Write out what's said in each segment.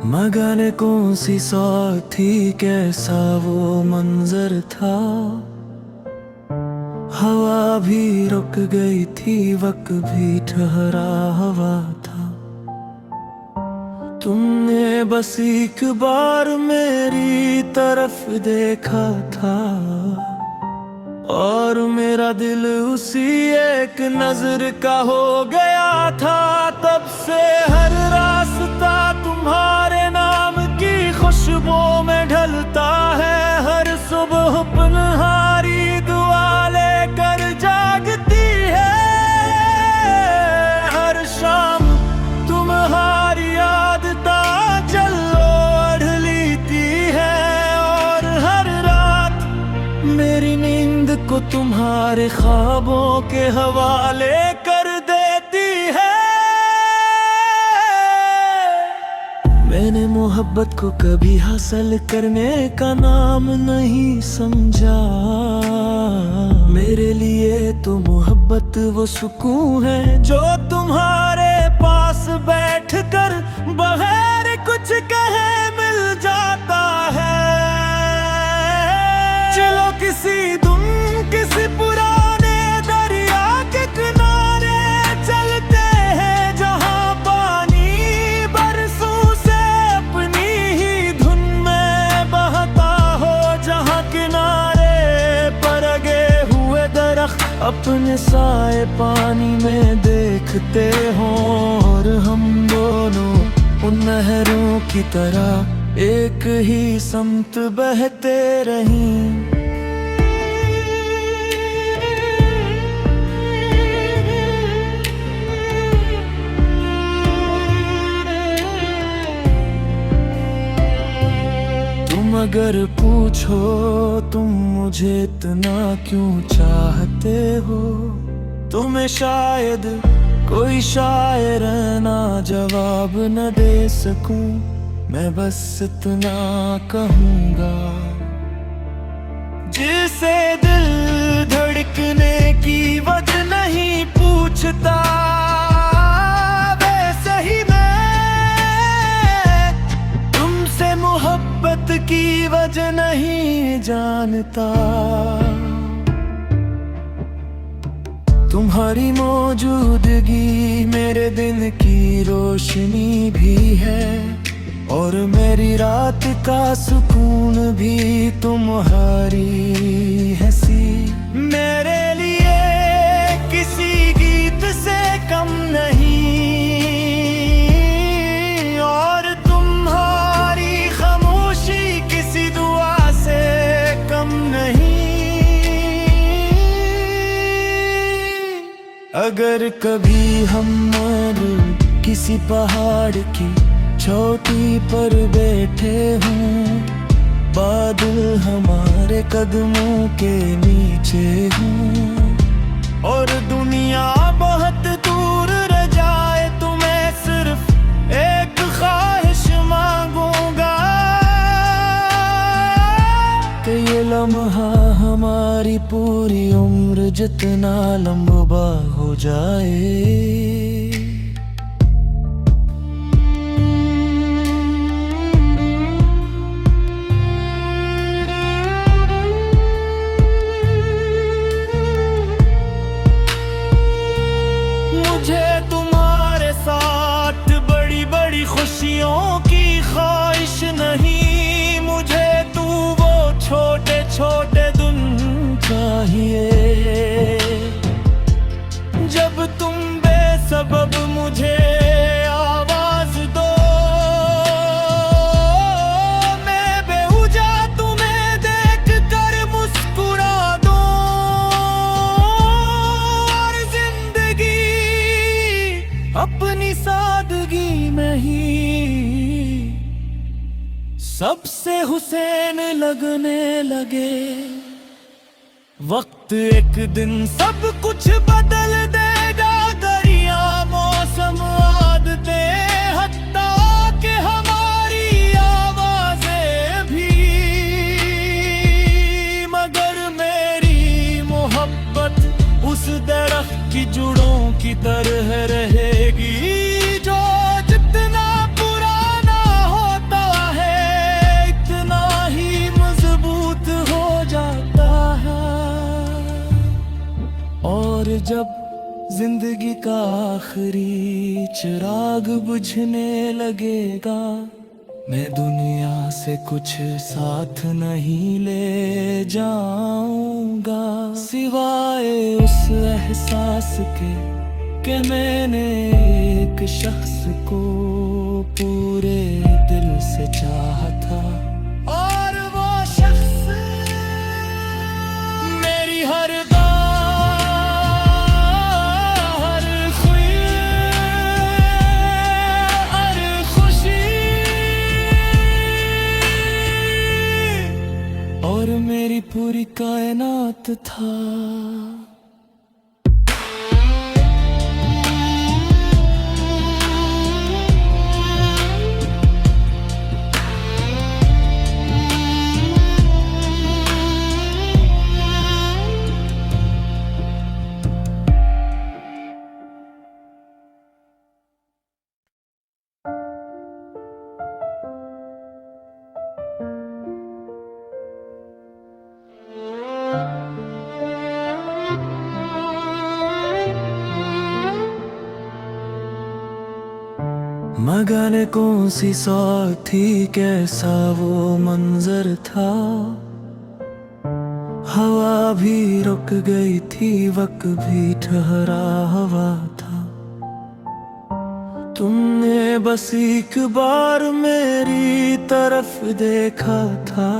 मगर कौन सी सौ थी, कैसा वो मंजर था। हवा भी रुक गई थी, वक्त भी ठहरा हवा था। तुमने बस एक बार मेरी तरफ देखा था, और मेरा दिल उसी एक नजर का हो गया था। तब से हर रास्ता तुम्हारे नाम की खुशबू में ढलता है। हर सुबह पनहारी दुआ लेकर जागती है। हर शाम तुम्हारी याद ताजल ओढ़ लेती है, और हर रात मेरी नींद को तुम्हारे ख्वाबों के हवाले कर देती है। मैंने मोहब्बत को कभी हासिल करने का नाम नहीं समझा। मेरे लिए तो मोहब्बत वो सुकून है जो तुम्हारे पास बैठकर बगैर कुछ कहे मिल जाता है। चलो किसी पुराने दरिया के किनारे चलते हैं, जहां पानी बरसों से अपनी ही धुन में बहता हो। जहां किनारे पर लगे हुए दरख्त अपने साए पानी में देखते हो, और हम दोनों उन नहरों की तरह एक ही समत बहते रहें। अगर पूछो तुम मुझे इतना क्यों चाहते हो, तुम्हें शायद कोई शायर ना जवाब न दे सकूं। मैं बस इतना कहूँगा, जिसे दिल धड़कने की वजह नहीं पूछता, वैसे ही मैं तुमसे मोहब्बत की वजह नहीं जानता। तुम्हारी मौजूदगी मेरे दिन की रोशनी भी है, और मेरी रात का सुकून भी तुम्हारी हंसी। मेरे लिए किसी गीत से कम नहीं, और तुम्हारी खामोशी किसी दुआ से कम नहीं। अगर कभी हम किसी पहाड़ की चोटी पर बैठे हों, बादल हमारे कदमों के नीचे हों, और दुनिया बहुत दूर रह जाए, तो मैं सिर्फ एक ख्वाहिश मांगूंगा कि ये लम्हा हमारी पूरी उम्र जितना लंबा हो जाए। खुशियों की ख्वाहिश नहीं, मुझे तू वो छोटे छोटे दिन चाहिए, जब तुम बेसबब मुझे आवाज दो। मैं बेवजह तुम्हें देख कर मुस्कुरा दूं, और जिंदगी अपनी सादगी में ही सबसे हुसैन लगने लगे। वक्त एक दिन सब कुछ बदल देगा, दरिया मौसम आदतें हत्ता के हमारी आवाजें भी। मगर मेरी मोहब्बत उस दरख्त की जुड़ों की तरह रहेगी, जो जितना पुराना हो जब जिंदगी का आखिरी चिराग बुझने लगेगा, मैं दुनिया से कुछ साथ नहीं ले जाऊंगा, सिवाय उस एहसास के कि मैंने एक शख्स को पूरे दिल से चाहा था, और वो शख्स मेरी हर और मेरी पूरी कायनात था। मगर कौन सी सौत थी, कैसा वो मंजर था, हवा भी रुक गई थी, वक्त भी ठहरा हुआ था, तुमने बस एक बार मेरी तरफ देखा था,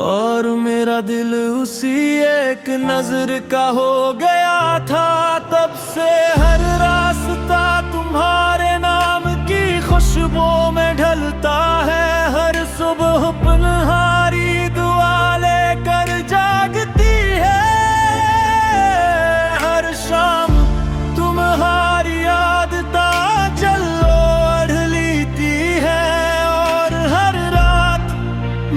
और मेरा दिल उसी एक नजर का हो गया था, तब से हर रास्ता तुम्हारे नाम की खुशबू में ढलता है, हर सुबह पनहारी दुआ लेकर जागती है, हर शाम तुम्हारी याद ताजल ओढ़ लेती है, और हर रात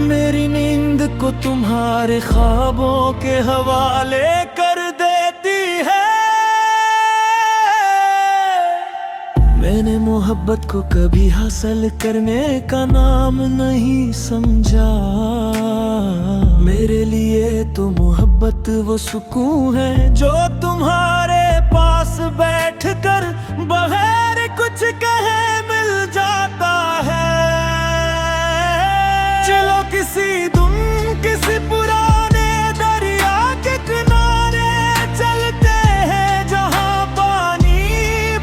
मेरी नींद को तुम्हारे ख्वाबों के हवाले कर देती है। मैंने मोहब्बत को कभी हासिल करने का नाम नहीं समझा, मेरे लिए तो मोहब्बत वो सुकून है जो तुम्हारे पास बैठकर बगैर कुछ कहे मिल जाता है। चलो किसी पुराने दरिया के किनारे चलते हैं, जहाँ पानी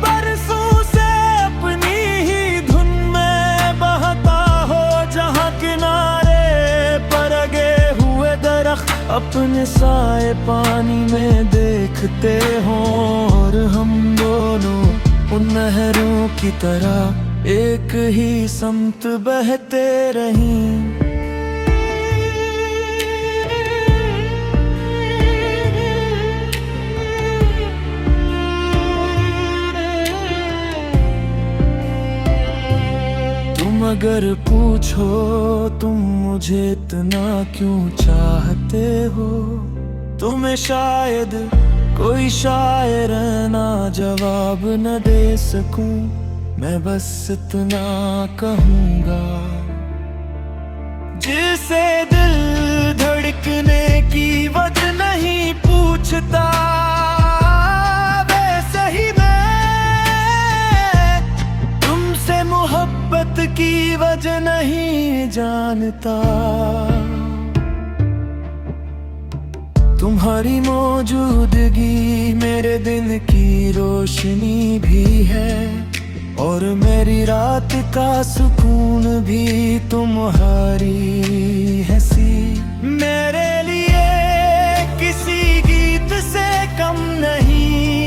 बरसों से अपनी ही धुन में बहता हो, जहाँ किनारे पर लगे हुए दरख्त अपने साए पानी में देखते हो, और हम दोनों उन नहरों की तरह एक ही समत बहते रहें। अगर पूछो तुम मुझे इतना क्यों चाहते हो, तुम्हें शायद कोई शायर ना जवाब न दे सकूं, मैं बस इतना कहूँगा, जिसे दिल धड़कने की वजह नहीं पूछता, वैसे ही मैं तुमसे मोहब्बत की वजह नहीं जानता। तुम्हारी मौजूदगी मेरे दिन की रोशनी भी है, और मेरी रात का सुकून भी तुम्हारी हंसी, मेरे लिए किसी गीत से कम नहीं,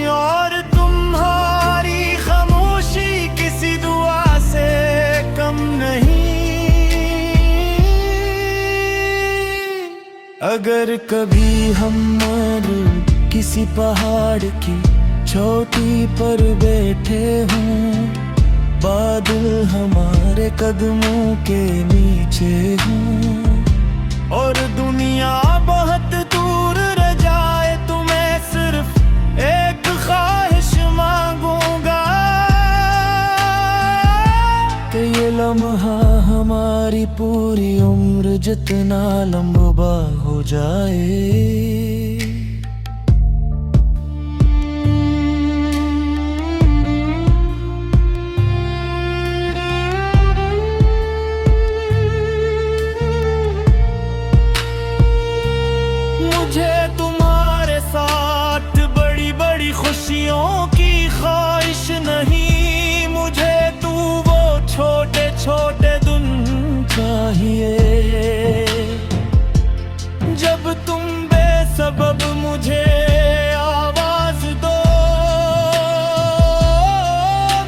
और तुम्हारी खामोशी किसी दुआ से कम नहीं। अगर कभी हम किसी पहाड़ की चोटी पर बैठे हों, बादल हमारे कदमों के नीचे हों, और दुनिया बहुत दूर रह जाए, तो मैं सिर्फ एक ख्वाहिश मांगूंगा कि ये लम्हा हमारी हमारी पूरी उम्र जितना लंबा हो जाए। मुझे तुम्हारे साथ बड़ी बड़ी खुशियों की ख्वाहिश नहीं, मुझे तू वो छोटे छोटे दिन चाहिए जब तुम बेसबब मुझे आवाज दो,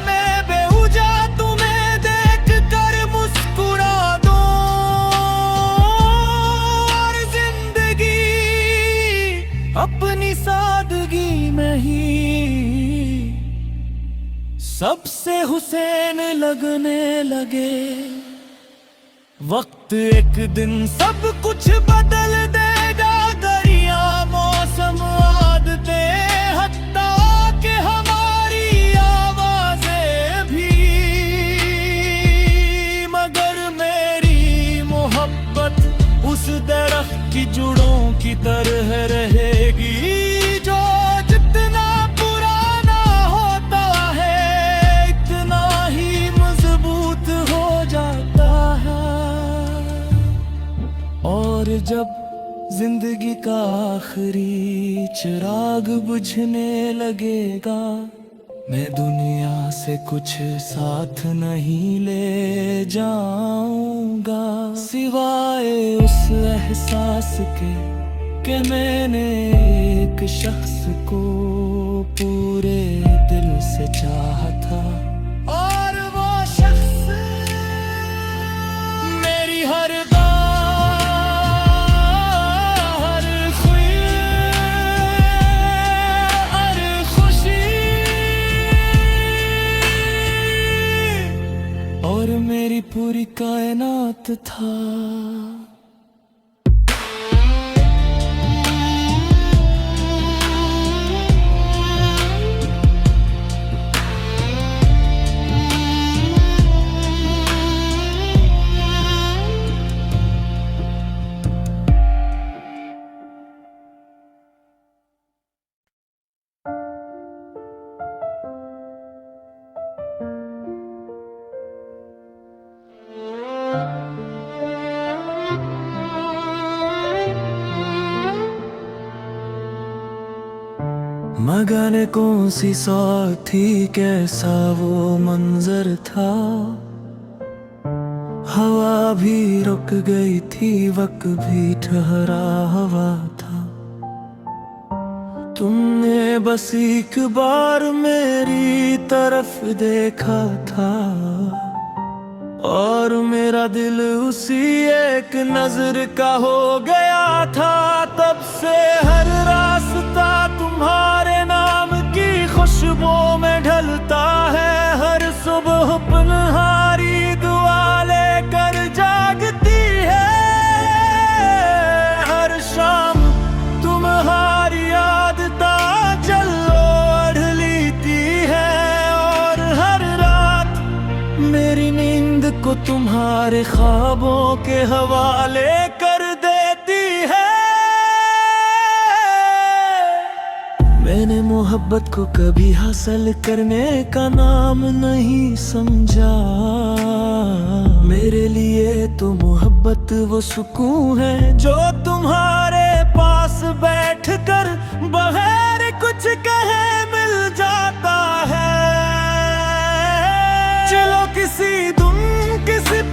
मैं बेवजह तुम्हें देख कर मुस्कुरा दूं और जिंदगी अपनी सादगी में ही सबसे हुसैन लगने लगे। वक्त एक दिन सब कुछ बदल देगा, दरिया मौसम आदतें हत्ता के हमारी आवाजें भी, मगर मेरी मोहब्बत उस दरख्त की जुड़ों की तरह रहेगी जो जितना पुराना होता है इतना ही मजबूत हो जाता है। और जब जिंदगी का आखिरी चिराग बुझने लगेगा, मैं दुनिया से कुछ साथ नहीं ले जाऊंगा सिवाय उस एहसास के कि मैंने एक शख्स को पूरे दिल से चाहा था, और वो शख्स मेरी हर और मेरी पूरी कायनात था। मगर कौन सी सौत थी, कैसा वो मंजर था, हवा भी रुक गई थी, वक्त भी ठहरा हवा था। तुमने बस एक बार मेरी तरफ देखा था और मेरा दिल उसी एक नजर का हो गया था। तब से हर रास्ता तुम्हारे नाम की खुशबू में ढलता है, हर सुबह पनहारी दुआ लेकर जागती है, हर शाम तुम्हारी याद ताजल ओढ़ लेती है, और हर रात मेरी नींद को तुम्हारे ख्वाबों के हवाले कर देती है। मैंने मोहब्बत को कभी हासिल करने का नाम नहीं समझा, मेरे लिए तो मोहब्बत वो सुकून है जो तुम्हारे पास बैठकर बगैर कुछ कहे मिल जाता है। चलो किसी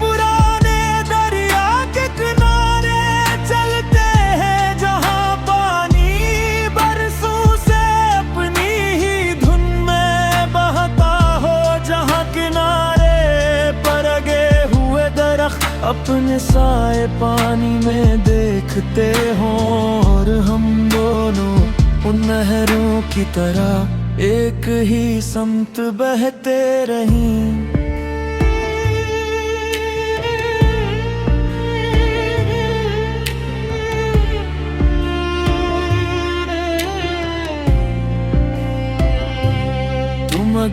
पुराने दरिया के किनारे चलते हैं, जहाँ पानी बरसों से अपनी ही धुन में बहता हो, जहाँ किनारे पर लगे हुए दरख्त अपने साए पानी में देखते हों, और हम दोनों उन नहरों की तरह एक ही समत बहते रहें।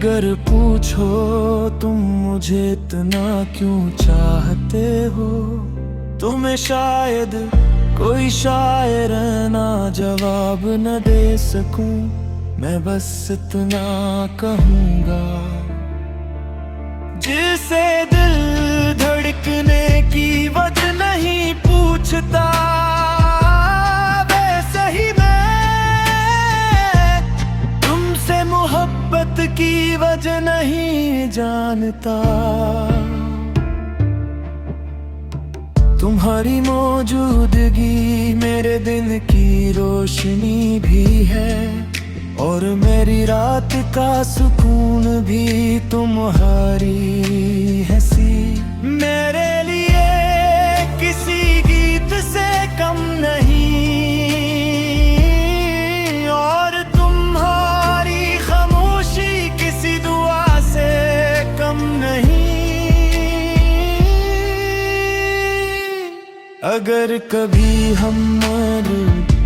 अगर पूछो तुम मुझे इतना क्यों चाहते हो, तुम्हें शायद कोई शायर ना जवाब न दे सकूं, मैं बस इतना कहूँगा। जिसे दिल धड़कने की वजह नहीं पूछता, वैसे ही मैं तुमसे मोहब्बत की वजह नहीं जानता। तुम्हारी मौजूदगी मेरे दिन की रोशनी भी है, और मेरी रात का सुकून भी तुम्हारी हंसी। मेरे लिए किसी गीत से कम नहीं, और तुम्हारी खामोशी किसी दुआ से कम नहीं। अगर कभी हम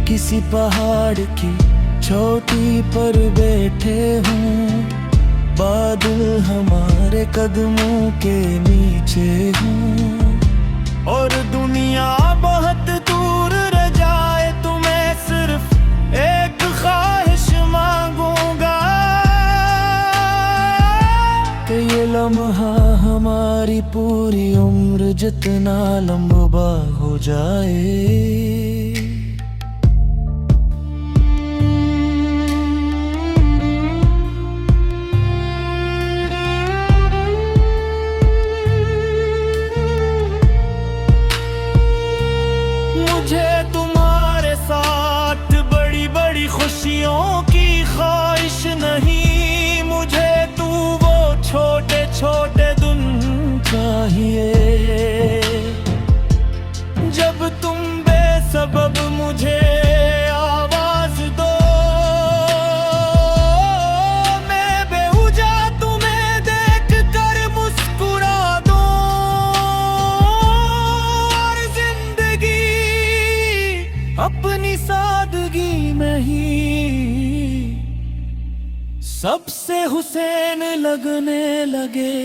किसी पहाड़ की चोटी पर बैठे हों, बादल हमारे कदमों के नीचे हों, और दुनिया बहुत दूर रह जाए, तो मैं सिर्फ एक ख्वाहिश मांगूंगा कि ये लम्हा हमारी पूरी उम्र जितना लंबा हो जाए। मुझे तुम्हारे साथ बड़ी बड़ी खुशियों की ख्वाहिश नहीं, मुझे तू वो छोटे छोटे दिन चाहिए जब तुम बेसबब मुझे आवाज दो, मैं बेवजह तुम्हें देख कर मुस्कुरा दूं, और जिंदगी अपनी सादगी में ही सबसे हुसैन लगने लगे।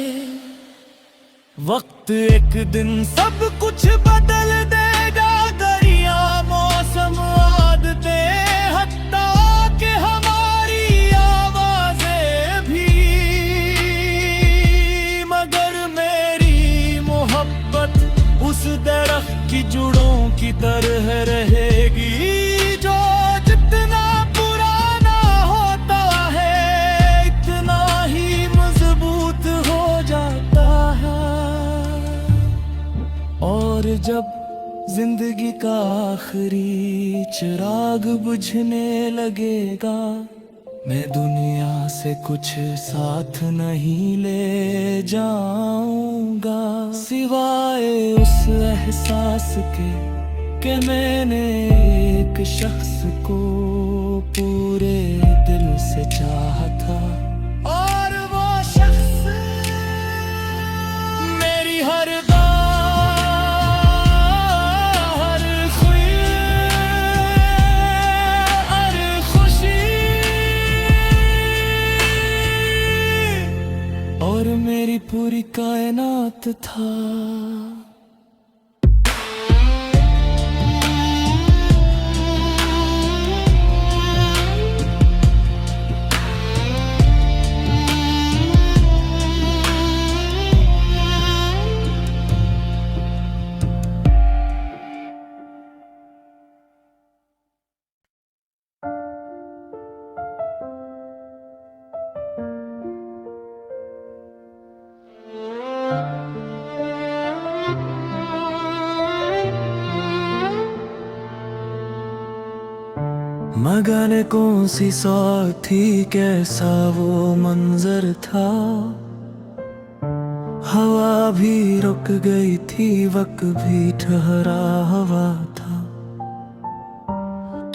वक्त एक दिन सब कुछ बदल देगा, दरिया मौसम आदतें हत्ता के हमारी आवाजें भी, मगर मेरी मोहब्बत उस दरख्त की जड़ों की तरह रहेगी, जो जितना पुराना होता है इतना ही मजबूत हो जाता है। और जब जिंदगी का आखिरी चिराग बुझने लगेगा, मैं दुनिया से कुछ साथ नहीं ले जाऊंगा, सिवाय उस एहसास के कि मैंने एक शख्स को पूरे दिल से चाहा था, और वो शख्स मेरी हर और मेरी पूरी कायनात था। मगाने कौन सी सौख थी, कैसा वो मंजर था, हवा भी रुक गई थी, वक्त भी ठहरा हवा था।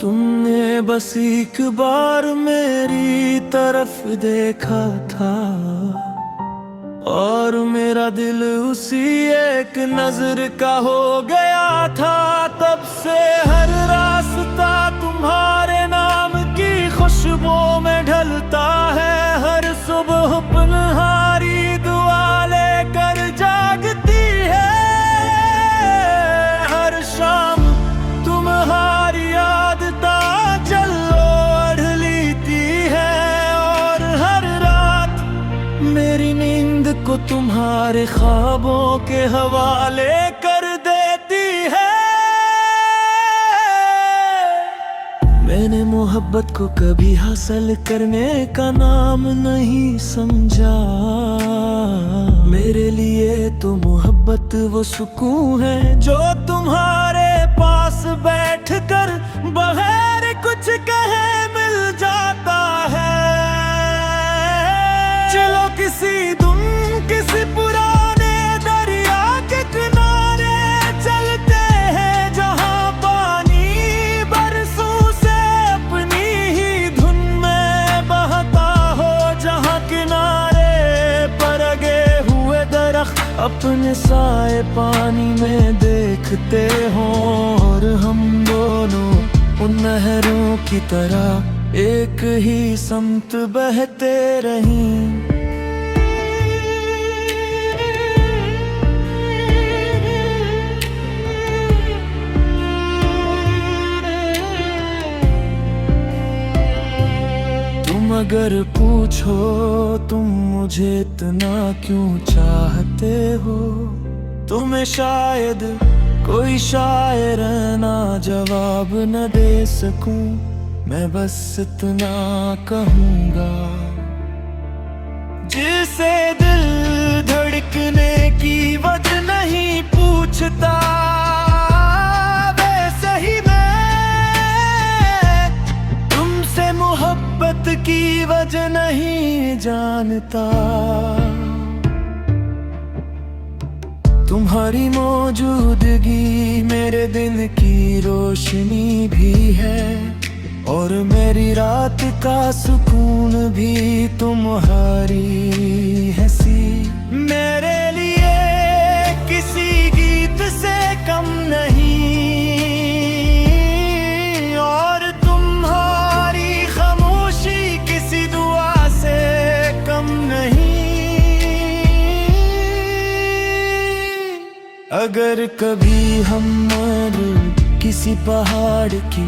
तुमने बस एक बार मेरी तरफ देखा था, और मेरा दिल उसी एक नजर का हो गया था। तब से हर रास्ता तुम्हारे नाम की खुशबू में ढलता है, हर सुबह अपनहारी दुआ लेकर जागती है। हर शाम तुम्हारी याद ताजल ओढ़ लेती है, और हर रात मेरी नींद को तुम्हारे ख्वाबों के हवाले कर देती है। मैंने मोहब्बत को कभी हासिल करने का नाम नहीं समझा। मेरे लिए तो मोहब्बत वो सुकून है जो तुम्हारे पास बैठकर बगैर कुछ कहे मिल जाता है। चलो किसी पुराने दरिया के किनारे चलते हैं, जहाँ पानी बरसों से अपनी ही धुन में बहता हो, जहाँ किनारे पर लगे हुए दरख्त अपने साए पानी में देखते हो, और हम दोनों उन नहरों की तरह एक ही समत बहते रहें। अगर पूछो तुम मुझे इतना क्यों चाहते हो, तुम्हें शायद कोई शायर ना जवाब न दे सकूं। मैं बस इतना कहूँगा, जिसे दिल धड़कने की वजह नहीं पूछता, वैसे ही मैं तुमसे मोहब्बत की वजह नहीं जानता। तुम्हारी मौजूदगी मेरे दिन की रोशनी भी है, और मेरी रात का सुकून भी तुम्हारी हंसी। मेरे लिए किसी गीत से कम नहीं, और तुम्हारी खामोशी किसी दुआ से कम नहीं। अगर कभी हम किसी पहाड़ की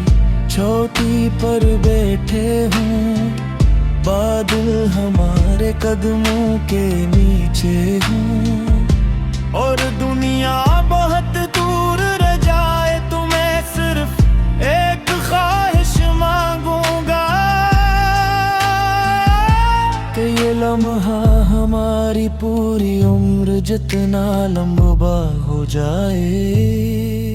चोटी पर बैठे हों, बादल हमारे कदमों के नीचे हों, और दुनिया बहुत दूर रह जाए, तो मैं सिर्फ एक ख्वाहिश मांगूंगा कि ये लम्हा हमारी पूरी उम्र जितना लंबा हो जाए।